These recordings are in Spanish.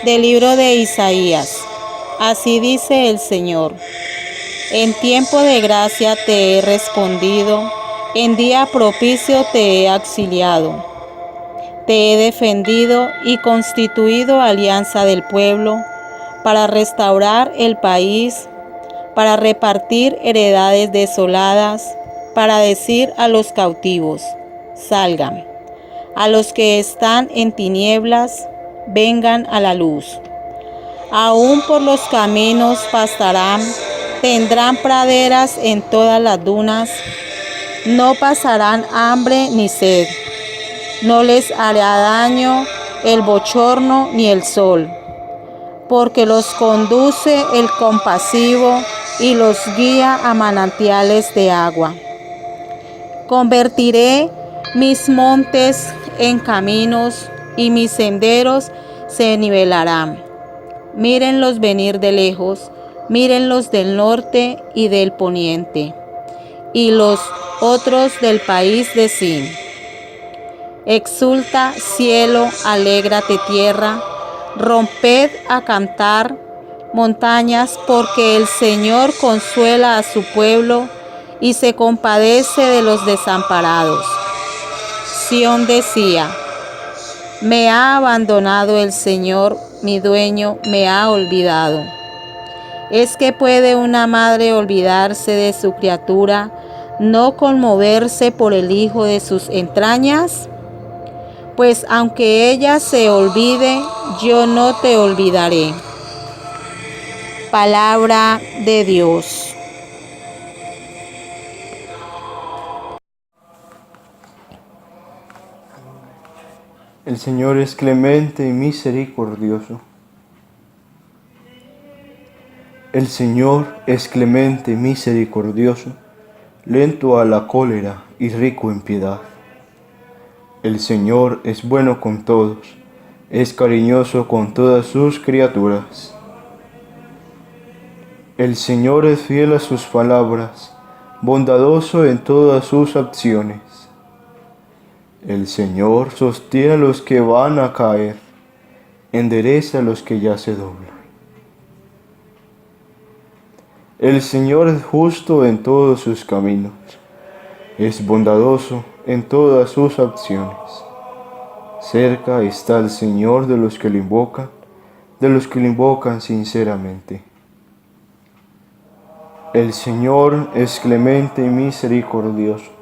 Del libro de Isaías. Así dice el Señor: en tiempo de gracia te he respondido, en día propicio te he auxiliado. Te he defendido y constituido alianza del pueblo, para restaurar el país, para repartir heredades desoladas, para decir a los cautivos: salgan. A los que están en tinieblas, vengan a la luz. Aún por los caminos pastarán, tendrán praderas en todas las dunas, no pasarán hambre ni sed, no les hará daño el bochorno ni el sol, porque los conduce el compasivo y los guía a manantiales de agua. Convertiré mis montes en caminos y mis senderos se nivelarán. Mírenlos venir de lejos, mírenlos del norte y del poniente, y los otros del país de Sin. Exulta cielo, alégrate tierra, romped a cantar montañas, porque el Señor consuela a su pueblo y se compadece de los desamparados. Sión decía: me ha abandonado el Señor, mi dueño me ha olvidado. ¿Es que puede una madre olvidarse de su criatura, no conmoverse por el hijo de sus entrañas? Pues aunque ella se olvide, yo no te olvidaré. Palabra de Dios. El Señor es clemente y misericordioso. El Señor es clemente y misericordioso, lento a la cólera y rico en piedad. El Señor es bueno con todos, es cariñoso con todas sus criaturas. El Señor es fiel a sus palabras, bondadoso en todas sus acciones. El Señor sostiene a los que van a caer, endereza a los que ya se doblan. El Señor es justo en todos sus caminos, es bondadoso en todas sus acciones. Cerca está el Señor de los que le invocan sinceramente. El Señor es clemente y misericordioso.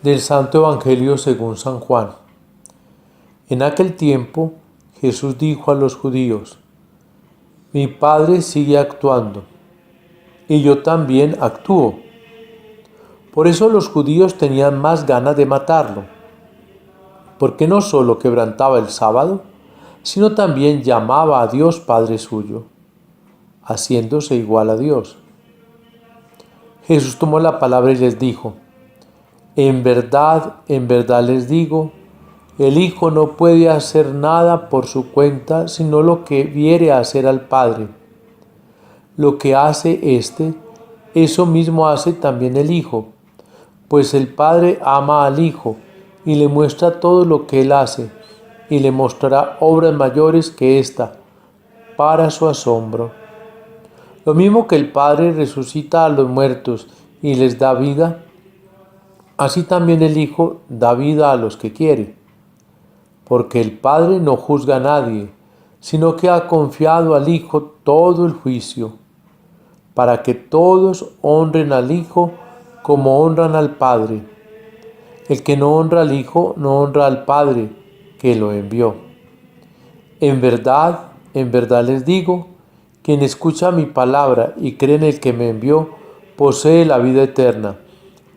Del Santo Evangelio según San Juan. En aquel tiempo Jesús dijo a los judíos: mi Padre sigue actuando, y yo también actúo. Por eso los judíos tenían más ganas de matarlo, porque no solo quebrantaba el sábado, sino también llamaba a Dios Padre suyo, haciéndose igual a Dios. Jesús tomó la palabra y les dijo: en verdad les digo, el Hijo no puede hacer nada por su cuenta, sino lo que viere hacer al Padre. Lo que hace éste, eso mismo hace también el Hijo, pues el Padre ama al Hijo y le muestra todo lo que él hace, y le mostrará obras mayores que ésta, para su asombro. Lo mismo que el Padre resucita a los muertos y les da vida, así también el Hijo da vida a los que quiere, porque el Padre no juzga a nadie, sino que ha confiado al Hijo todo el juicio, para que todos honren al Hijo como honran al Padre. El que no honra al Hijo no honra al Padre que lo envió. En verdad les digo, quien escucha mi palabra y cree en el que me envió, posee la vida eterna,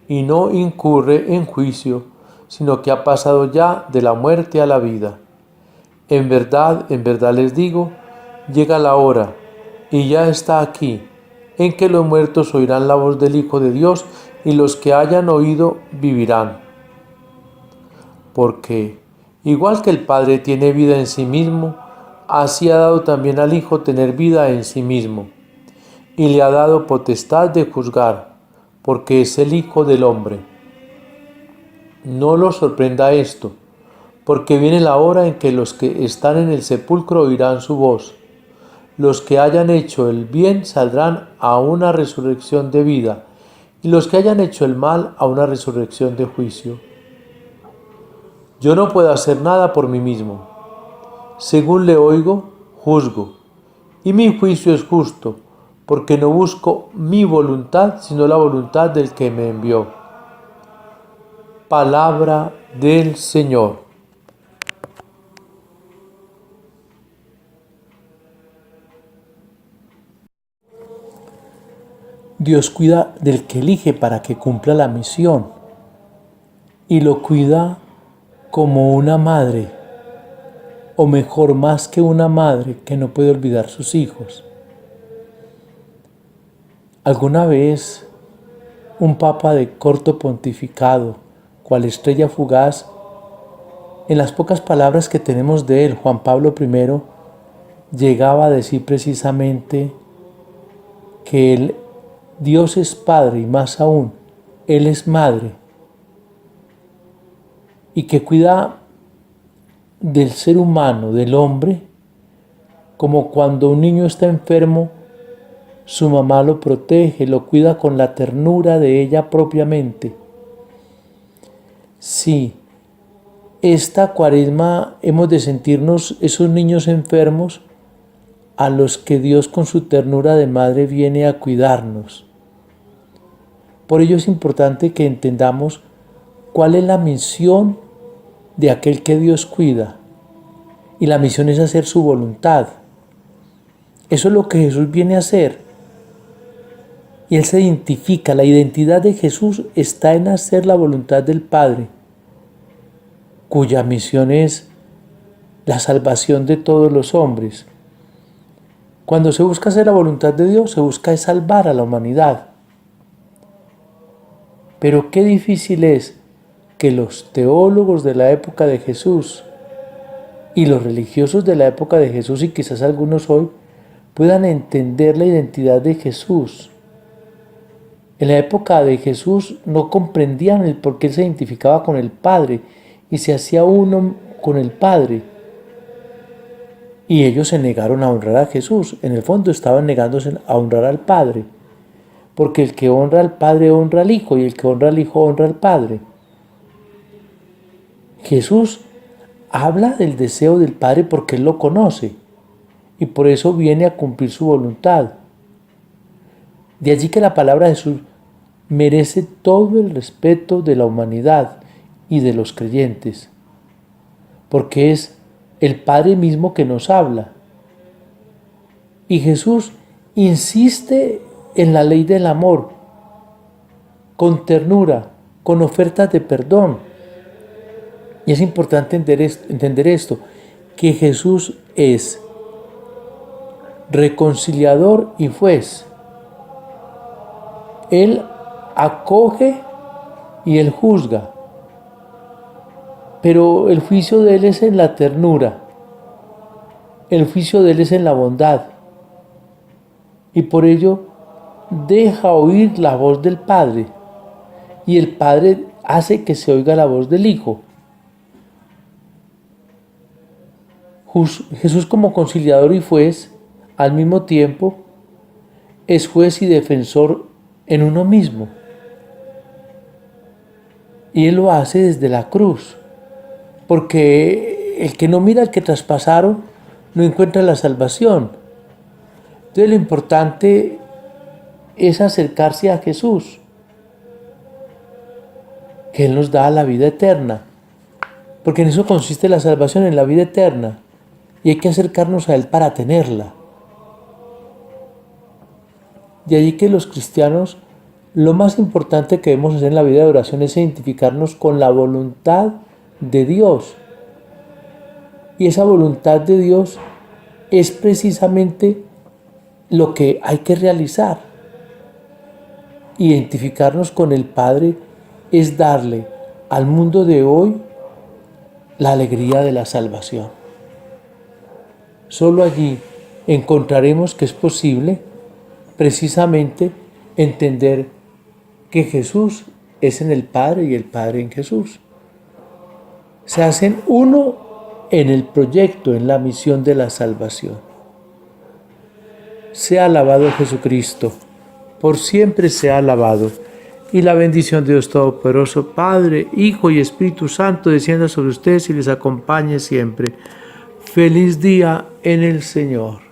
y no incurre en juicio, sino que ha pasado ya de la muerte a la vida. En verdad les digo, llega la hora, y ya está aquí, en que los muertos oirán la voz del Hijo de Dios, y los que hayan oído vivirán. Porque, igual que el Padre tiene vida en sí mismo, así ha dado también al Hijo tener vida en sí mismo, y le ha dado potestad de juzgar, porque es el Hijo del Hombre. No lo sorprenda esto, porque viene la hora en que los que están en el sepulcro oirán su voz. Los que hayan hecho el bien saldrán a una resurrección de vida, y los que hayan hecho el mal a una resurrección de juicio. Yo no puedo hacer nada por mí mismo. Según le oigo, juzgo, y mi juicio es justo, porque no busco mi voluntad, sino la voluntad del que me envió. Palabra del Señor. Dios cuida del que elige para que cumpla la misión y lo cuida como una madre, o mejor, más que una madre que no puede olvidar sus hijos. Alguna vez un papa de corto pontificado, cual estrella fugaz, en las pocas palabras que tenemos de él, Juan Pablo I, llegaba a decir precisamente que Dios es Padre y más aún, Él es Madre, y que cuida del ser humano, del hombre, como cuando un niño está enfermo, su mamá lo protege, lo cuida con la ternura de ella propiamente. Sí, esta Cuaresma hemos de sentirnos esos niños enfermos a los que Dios con su ternura de madre viene a cuidarnos. Por ello es importante que entendamos cuál es la misión de aquel que Dios cuida. Y la misión es hacer su voluntad. Eso es lo que Jesús viene a hacer. Y Él se identifica, la identidad de Jesús está en hacer la voluntad del Padre, cuya misión es la salvación de todos los hombres. Cuando se busca hacer la voluntad de Dios, se busca salvar a la humanidad. Pero qué difícil es que los teólogos de la época de Jesús y los religiosos de la época de Jesús, y quizás algunos hoy, puedan entender la identidad de Jesús. En la época de Jesús no comprendían el por qué Él se identificaba con el Padre y se hacía uno con el Padre. Y ellos se negaron a honrar a Jesús. En el fondo estaban negándose a honrar al Padre. Porque el que honra al Padre honra al Hijo, y el que honra al Hijo honra al Padre. Jesús habla del deseo del Padre porque Él lo conoce, y por eso viene a cumplir su voluntad. De allí que la palabra de Jesús merece todo el respeto de la humanidad y de los creyentes, porque es el Padre mismo que nos habla. Y Jesús insiste en la ley del amor, con ternura, con ofertas de perdón. Y es importante entender esto, que Jesús es reconciliador y juez. Él acoge y Él juzga, pero el juicio de Él es en la ternura, el juicio de Él es en la bondad, y por ello deja oír la voz del Padre, y el Padre hace que se oiga la voz del Hijo. Jesús, como conciliador y juez, al mismo tiempo, es juez y defensor en uno mismo. Y Él lo hace desde la cruz, porque el que no mira al que traspasaron no encuentra la salvación. Entonces lo importante es acercarse a Jesús, que Él nos da la vida eterna, porque en eso consiste la salvación, en la vida eterna, y hay que acercarnos a Él para tenerla. De allí que los cristianos, lo más importante que debemos hacer en la vida de oración es identificarnos con la voluntad de Dios. Y esa voluntad de Dios es precisamente lo que hay que realizar. Identificarnos con el Padre es darle al mundo de hoy la alegría de la salvación. Solo allí encontraremos que es posible precisamente entender que Jesús es en el Padre y el Padre en Jesús. se hacen uno en el proyecto, en la misión de la salvación. Sea alabado Jesucristo, por siempre sea alabado. Y la bendición de Dios Todopoderoso, Padre, Hijo y Espíritu Santo, descienda sobre ustedes y les acompañe siempre. Feliz día en el Señor.